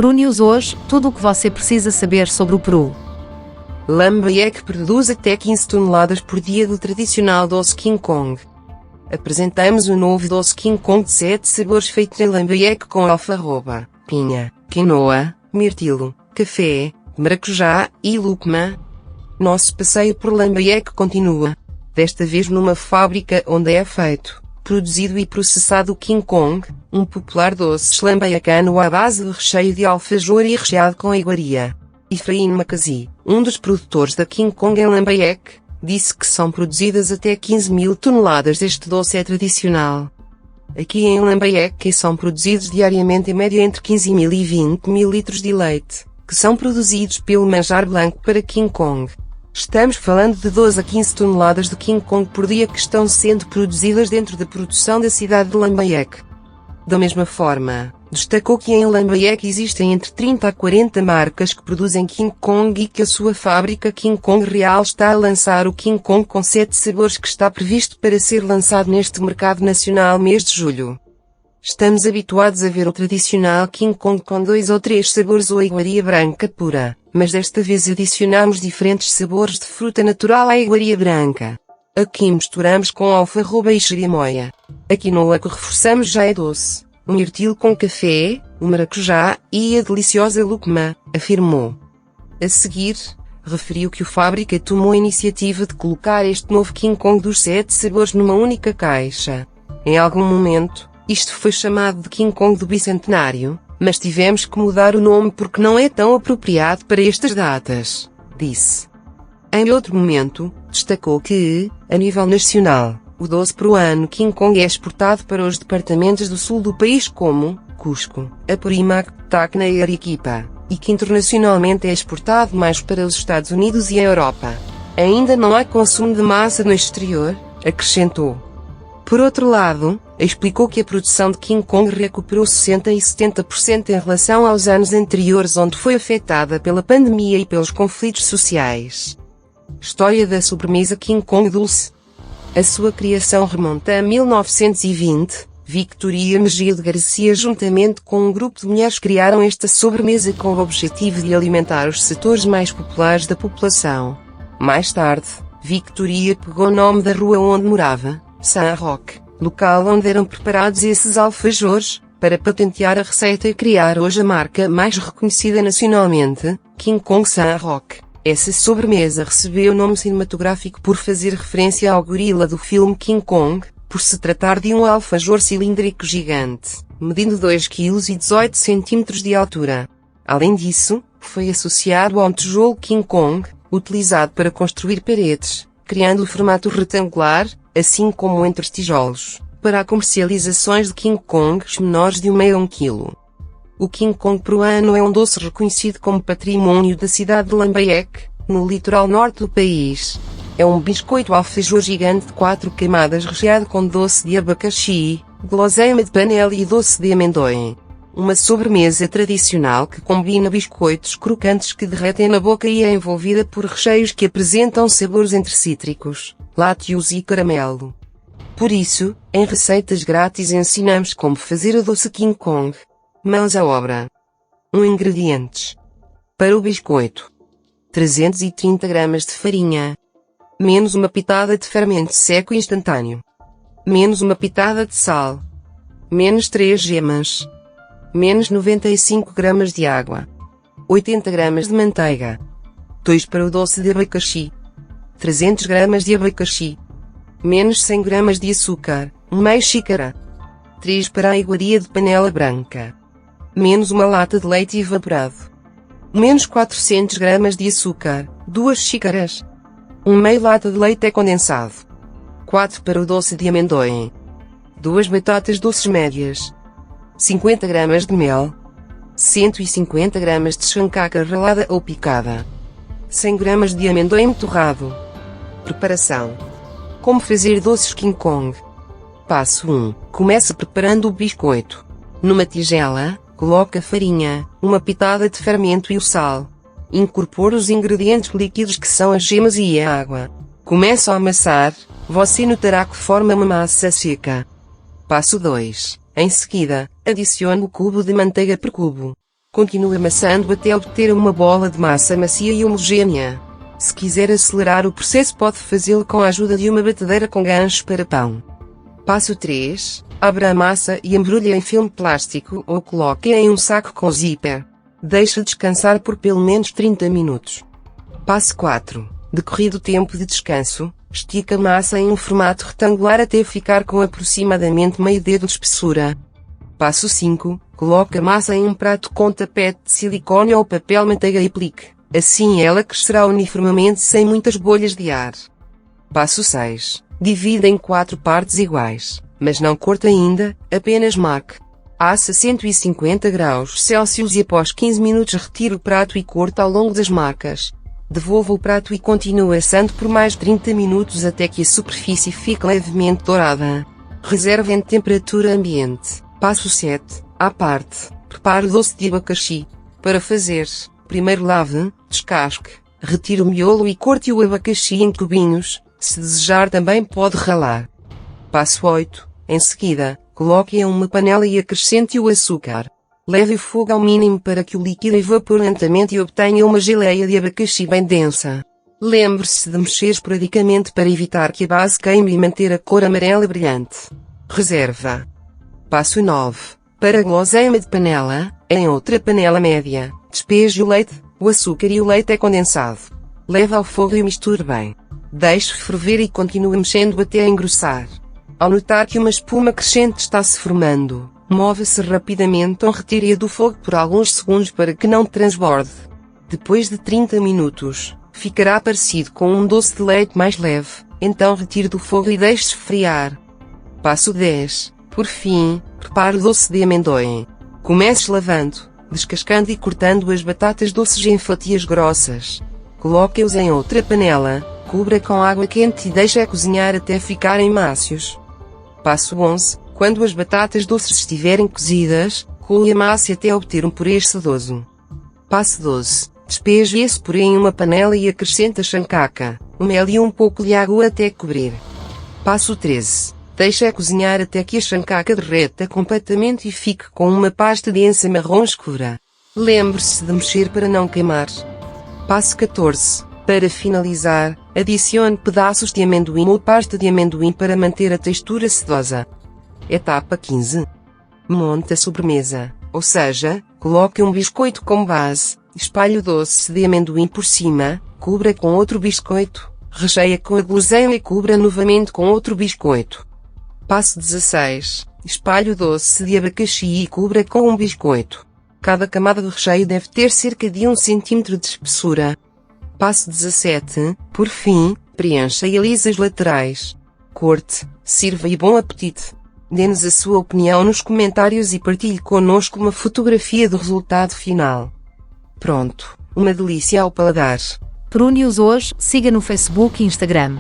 Peru News hoje, tudo o que você precisa saber sobre o Peru. Lambayeque produz até 15 toneladas por dia do tradicional doce King Kong. Apresentamos o novo doce King Kong de 7 sabores feito em Lambayeque com alfarroba, pinha, quinoa, mirtilo, café, maracujá e lúcuma. Nosso passeio por Lambayeque continua. Desta vez numa fábrica onde é feito, produzido e processado o King Kong, um popular doce lambaiacano à base de recheio de alfajor e recheado com iguaria. Efraim Macasi, um dos produtores da King Kong em Lambayeque, disse que são produzidas até 15.000 toneladas deste doce tradicional. Aqui em Lambayeque são produzidos diariamente em média entre 15.000 e 20.000 litros de leite, que são produzidos pelo manjar branco para King Kong. Estamos falando de 12 a 15 toneladas de King Kong por dia que estão sendo produzidas dentro da produção da cidade de Lambayeque. Da mesma forma, destacou que em Lambayeque existem entre 30 a 40 marcas que produzem King Kong e que a sua fábrica King Kong Real está a lançar o King Kong com 7 sabores que está previsto para ser lançado neste mercado nacional mês de julho. Estamos habituados a ver o tradicional King Kong com 2 ou 3 sabores ou iguaria branca pura, mas desta vez adicionamos diferentes sabores de fruta natural à iguaria branca. Aqui misturamos com alfarroba e xerimoia. A quinoa que reforçamos já é doce, o mirtilo com café, o maracujá e a deliciosa lúcuma, afirmou. A seguir, referiu que o fábrica tomou a iniciativa de colocar este novo King Kong dos 7 sabores numa única caixa. Em algum momento, isto foi chamado de King Kong do Bicentenário, mas tivemos que mudar o nome porque não é tão apropriado para estas datas, disse. Em outro momento, destacou que, a nível nacional, o doce peruano King Kong é exportado para os departamentos do sul do país como Cusco, Apurímac, Tacna e Arequipa, e que internacionalmente é exportado mais para os Estados Unidos e a Europa. Ainda não há consumo de massa no exterior, acrescentou. Por outro lado, explicou que a produção de King Kong recuperou 60% e 70% em relação aos anos anteriores onde foi afetada pela pandemia e pelos conflitos sociais. História da sobremesa King Kong Dulce. A sua criação remonta a 1920, Victoria Mejia de Garcia juntamente com um grupo de mulheres criaram esta sobremesa com o objetivo de alimentar os setores mais populares da população. Mais tarde, Victoria pegou o nome da rua onde morava, San Roque, local onde eram preparados esses alfajores, para patentear a receita e criar hoje a marca mais reconhecida nacionalmente, King Kong San Roque. Essa sobremesa recebeu o nome cinematográfico por fazer referência ao gorila do filme King Kong, por se tratar de um alfajor cilíndrico gigante, medindo 2,18 kg de altura. Além disso, foi associado a um tijolo King Kong, utilizado para construir paredes, criando o formato retangular, assim como entre os tijolos, para comercializações de King Kongs menores de 1,5 kg. O King Kong peruano é um doce reconhecido como patrimônio da cidade de Lambayeque, no litoral norte do país. É um biscoito alfajor gigante de 4 camadas recheado com doce de abacaxi, guloseima de panela e doce de amendoim. Uma sobremesa tradicional que combina biscoitos crocantes que derretem na boca e é envolvida por recheios que apresentam sabores entre cítricos, lácteos e caramelo. Por isso, em receitas grátis ensinamos como fazer o doce King Kong. Mãos à obra. 1 ingredientes. Para o biscoito: 330 gramas de farinha, menos uma pitada de fermento seco instantâneo, menos uma pitada de sal, menos 3 gemas, menos 95 gramas de água, 80 gramas de manteiga, 2 para o doce de abacaxi, 300 gramas de abacaxi, menos 100 gramas de açúcar, meia xícara, 3 para a iguaria de panela branca, menos uma lata de leite evaporado, menos 400 gramas de açúcar, 2 xícaras, meia lata de leite condensado, 4 para o doce de amendoim, 2 batatas doces médias, 50 gramas de mel, 150 gramas de chancaca ralada ou picada, 100 gramas de amendoim torrado. Preparação. Como fazer doces King Kong? Passo 1. Comece preparando o biscoito. Numa tigela, coloque a farinha, uma pitada de fermento e o sal. Incorpore os ingredientes líquidos que são as gemas e a água. Comece a amassar, você notará que forma uma massa seca. Passo 2. Em seguida, adicione o cubo de manteiga por cubo. Continue amassando até obter uma bola de massa macia e homogênea. Se quiser acelerar o processo, pode fazê-lo com a ajuda de uma batedeira com gancho para pão. Passo 3. Abra a massa e embrulhe em filme plástico ou coloque em um saco com zíper. Deixe descansar por pelo menos 30 minutos. Passo 4. Decorrido o tempo de descanso, estique a massa em um formato retangular até ficar com aproximadamente meio dedo de espessura. Passo 5. Coloque a massa em um prato com tapete de silicone ou papel manteiga e aplique. Assim ela crescerá uniformemente sem muitas bolhas de ar. Passo 6. Divida em 4 partes iguais, mas não corte ainda, apenas marque. Assa a 150 graus Celsius e após 15 minutos retire o prato e corte ao longo das marcas. Devolva o prato e continue assando por mais 30 minutos até que a superfície fique levemente dourada. Reserve em temperatura ambiente. Passo 7. À parte, prepare o doce de abacaxi. Para fazer, primeiro lave, descasque, retire o miolo e corte o abacaxi em cubinhos. Se desejar também pode ralar. Passo 8. Em seguida, coloque em uma panela e acrescente o açúcar. Leve o fogo ao mínimo para que o líquido evapore lentamente e obtenha uma geleia de abacaxi bem densa. Lembre-se de mexer esporadicamente para evitar que a base queime e manter a cor amarela brilhante. Reserva. Passo 9. Para a guloseima de panela, em outra panela média, despeje o leite, o açúcar e o leite condensado. Leve ao fogo e misture bem. Deixe ferver e continue mexendo até engrossar. Ao notar que uma espuma crescente está se formando, mova-se rapidamente ou retire-a do fogo por alguns segundos para que não transborde. Depois de 30 minutos, ficará parecido com um doce de leite mais leve, então retire do fogo e deixe esfriar. Passo 10. Por fim, prepare o doce de amendoim. Comece lavando, descascando e cortando as batatas doces em fatias grossas. Coloque-os em outra panela. Cubra com água quente e deixe-a cozinhar até ficarem mácios. Passo 11. Quando as batatas doces estiverem cozidas, cole a massa até obter um purê sedoso. Passo 12. Despeje esse purê em uma panela e acrescente a chancaca, o mel e um pouco de água até cobrir. Passo 13. Deixe-a cozinhar até que a chancaca derreta completamente e fique com uma pasta densa marrom escura. Lembre-se de mexer para não queimar. Passo 14. Para finalizar, adicione pedaços de amendoim ou pasta de amendoim para manter a textura sedosa. Etapa 15. Monte a sobremesa, ou seja, coloque um biscoito como base, espalhe o doce de amendoim por cima, cubra com outro biscoito, recheie com a guloseima e cubra novamente com outro biscoito. Passo 16. Espalhe o doce de abacaxi e cubra com um biscoito. Cada camada de recheio deve ter cerca de 1 cm de espessura. Passo 17. Por fim, preencha e alise as laterais. Corte, sirva e bom apetite. Dê-nos a sua opinião nos comentários e partilhe conosco uma fotografia do resultado final. Pronto, uma delícia ao paladar. Perune-os hoje, siga no Facebook e Instagram.